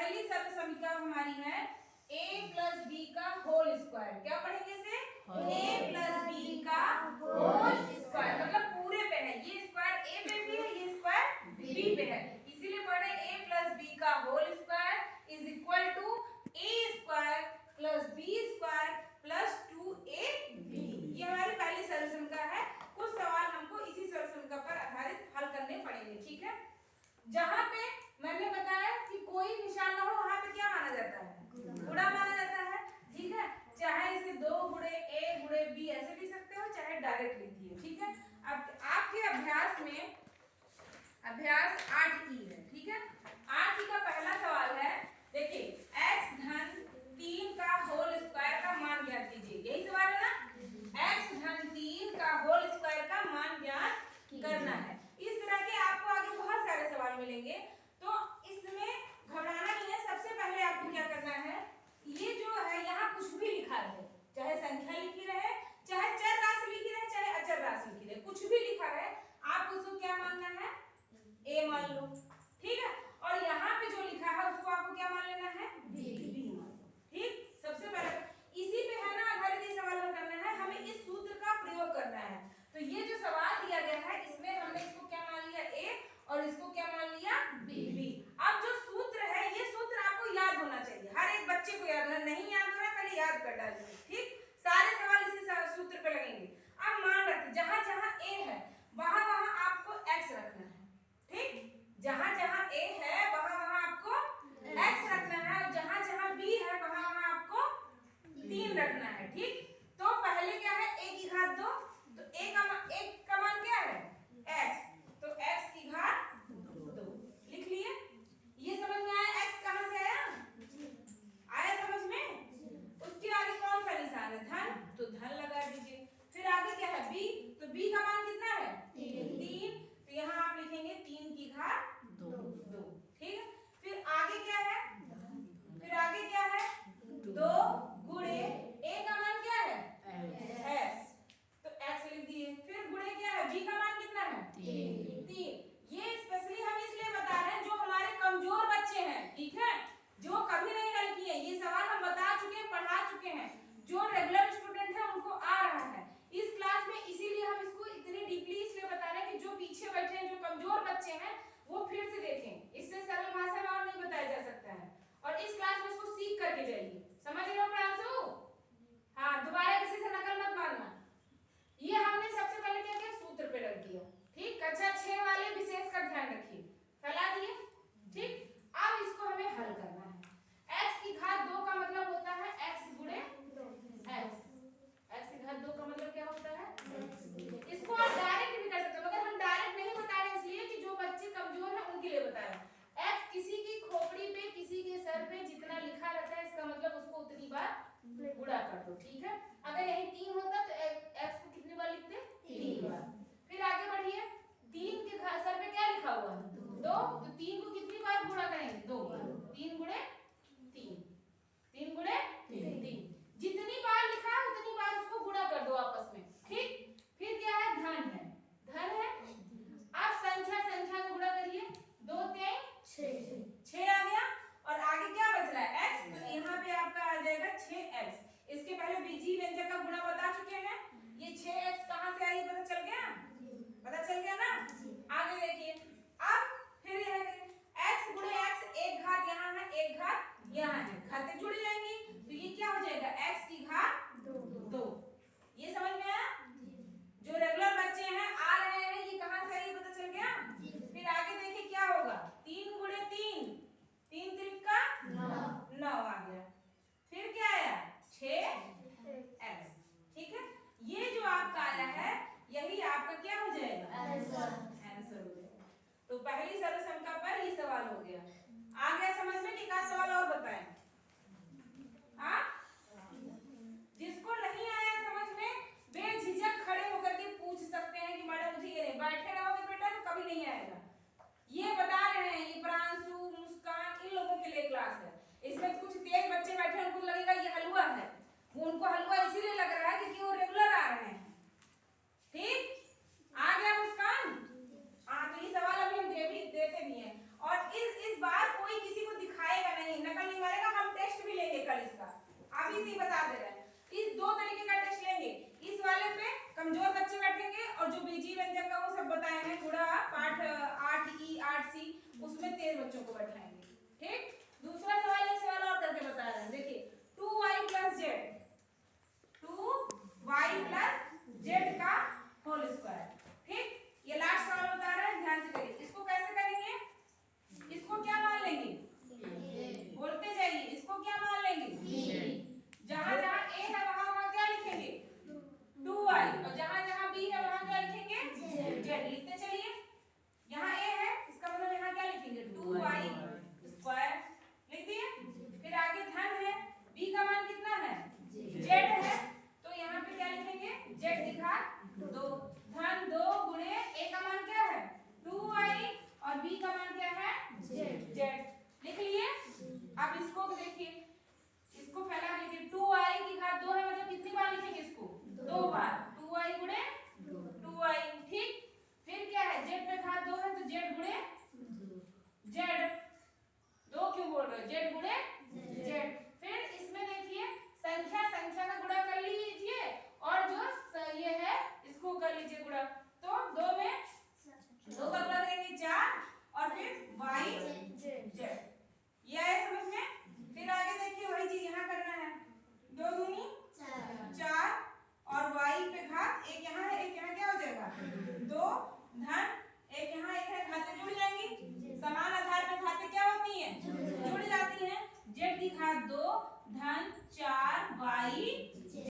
पहली सर्व समीकरण हमारी है a प्लस बी का होल स्क्वायर। क्या पढ़ेंगे इसे? a प्लस बी का होल स्क्वायर, मतलब पूरे पे है, ये स्क्वायर a पे भी है, ये स्क्वायर b पे है, इसीलिए पढ़े a प्लस बी का whole square is equal to a square plus b square plus 2ab। ये हमारी पहली सर्व समीकरण है। कुछ सवाल हमको इसी सर्व समीकरण पर आधारित हल करने पड़ेंगे, ठीक है। जहां पे मैंने बताया कि कोई निशान ना हो वहां पे क्या माना जाता है? गुणा माना जाता है, ठीक है। चाहे इसे 2 गुणे a गुणे b ऐसे लिख सकते हो, चाहे डायरेक्ट लिख दिए, ठीक है। अब आपके अभ्यास में अभ्यास 8E है, ठीक है। 8E का पहला सवाल है, देखिए x धन 3 का होल स्क्वायर का मान ज्ञात कीजिए। यही सवाल है ना, x धन 3 का होल स्क्वायर का मान ज्ञात करना है। इस तरह के आपको आगे बहुत सारे सवाल मिलेंगे, तो इसमें घबराना नहीं है। सबसे पहले आपको क्या करना है, ये जो है यहाँ कुछ भी लिखा रहे, चाहे संख्या लिखी रहे, चाहे चर राशि लिखी रहे, चाहे अचर राशि लिखी रहे, कुछ भी लिखा रहे, आप उसको क्या मानना है? a मान लो, ठीक है। और यहाँ पे जो लिखा है उसको आपको क्या मान लेना है? b मान लो, ठीक। सबसे पहले इसी पे है ना आधारित ये सवाल हल करना है, हमें इस सूत्र का प्रयोग करना है। तो ये जो सवाल दिया गया है इसमें हमने इसको क्या मान लिया? a और इसको क्या मान लिया? b। अब जो सूत्र है ये सूत्र आपको याद होना चाहिए, हर एक बच्चे को याद होना। नहीं याद हो रहा पहले याद कर डालिए, ठीक। सारे सवाल इसी सूत्र पे लगेंगे। अब मान रखते जहां जहां a है वहां वहां आपको x रखना है, ठीक। जहां जहां a है वहां वहां आपको x रखना है, और जहां जहां b है वहां वहां आपको 3 रखना है, ठीक। तो पहले क्या है? a की घात 2, तो एक का मान क्या है? x, तो x की घात 2 लिख लिए। ये समझ में आया x कहां से आया? आया समझ में? उसके आगे कौन सा निशान है? धन, तो धन लगा दीजिए। फिर आगे क्या है? b, तो b का मान कितना है? 3, तो यहाँ आप लिखेंगे 3 की घात 2, ठीक है। फिर आगे क्या है? फिर आगे क्या है? 2 गुणे a का मान क्या है? s, तो x लिख दिए। फिर गुणे क्या है? b का मान कितना है? 3। ये स्पेशली हम इसलिए बता रहे हैं जो हमारे कमजोर बच्चे हैं, ठीक है, जो कभी नहीं हल किए, ये सवाल हम बता चुके हैं, पढ़ा चुके हैं। जो रेगुलर स्टूडेंट है उनको आ रहा है इस क्लास में, इसीलिए हम इसको इतनी डीपली इसलिए बता रहे हैं कि जो पीछे बैठे हैं, जो कमजोर बच्चे हैं, वो फिर से देखें। इससे सरल भाषा में और नहीं बताया जा सकता है, और इस क्लास में इसको सीख करके जाइए। समझ रहे हो प्रांशु? हाँ, दोबारा किसी से नकल मत मारना। ये हमने सबसे पहले क्या किया? सूत्र पे रख दिया, ठीक। कक्षा 6 वाले विशेष का ध्यान रखिए, फैला दिए, ठीक। अब इसको हमें हल करना है। x की घात 2 का मतलब होता है x गुणे x। x की घात 2 का मतलब क्या होता है? इसको आप डायरेक्ट भी कर सकते हो, मगर हम डायरेक्ट नहीं बता रहे इसलिए कि जो बच्चे कमजोर हैं उनके लिए बता रहे हैं। x किसी की खोपड़ी पे, किसी के सर पे जितना लिखा रहता है, इसका मतलब उसको उतनी बार गुणा कर दो, ठीक है। अगर यही 3 होता तो x को कितनी बार लिखते? 3 बार। फिर आगे बढ़िए, 3 के सर पे क्या लिखा हुआ है? 2, तो 3 को कितनी बार गुणा करेंगे? 2 बार। 3 गुणे 3, 3 गुणे 3, जितनी बार लिखा है उतनी बार उसको गुणा कर दो आपस में, ठीक। फिर क्या है? धन है, धन है। अब संख्या को गुणा करिए, 2 3 6 आ गया, और आगे क्या बच रहा है? x, तो यहाँ पे आपका आ जाएगा 6x। इसके पहले बीजी व्यंजक का गुणा बता चुके हैं। ये 6x कहाँ से आई पता चल गया? पता चल गया ना? आगे देखिए, अब फिर यह x गुणे x, एक घात यहाँ है, एक घात यहाँ है, घातें जुड़ जाएंगी, तो ये क्या हो जाएगा? x की घात 2। ये समझ में आया? जो रेगुलर बच्चे हैं आ रहे हैं, ये कहाँ से आई पता चल गया? फिर आगे देखिए क्या होगा? 3 गुणे 3, 3 त्रिका 9 आ गया। फिर क्या आया? 6x, ठीक है। ये जो आपका आया है यही आपका क्या हो जाएगा? आंसर हो जाएगा। तो पहली सर्व समीकरण पर ये सवाल हो गया। आ गया समझ में? कि का सवाल और बताएं? हाँ, जिसको नहीं आया समझ में बेझिझक खड़े होकर के पूछ सकते हैं कि मैडम मुझे ये नहीं। बैठे रहोगे बेटा तो कभी नहीं आएगा। ये बता रहे हैं, ये प्रांशु, मुस्कान, इन लोगों के लिए क्लास है। इसमें कुछ तेज बच्चे बैठे हैं, उनको लगेगा ये हलवा है, वो उनको हलवा इसीलिए लग रहा है क्योंकि वो रेगुलर आ रहे हैं, ठीक। आ गया मुस्कान? हाँ, तो ये सवाल अभी हम देते भी हैं, और इस बार कोई किसी को दिखाएगा नहीं 2 धन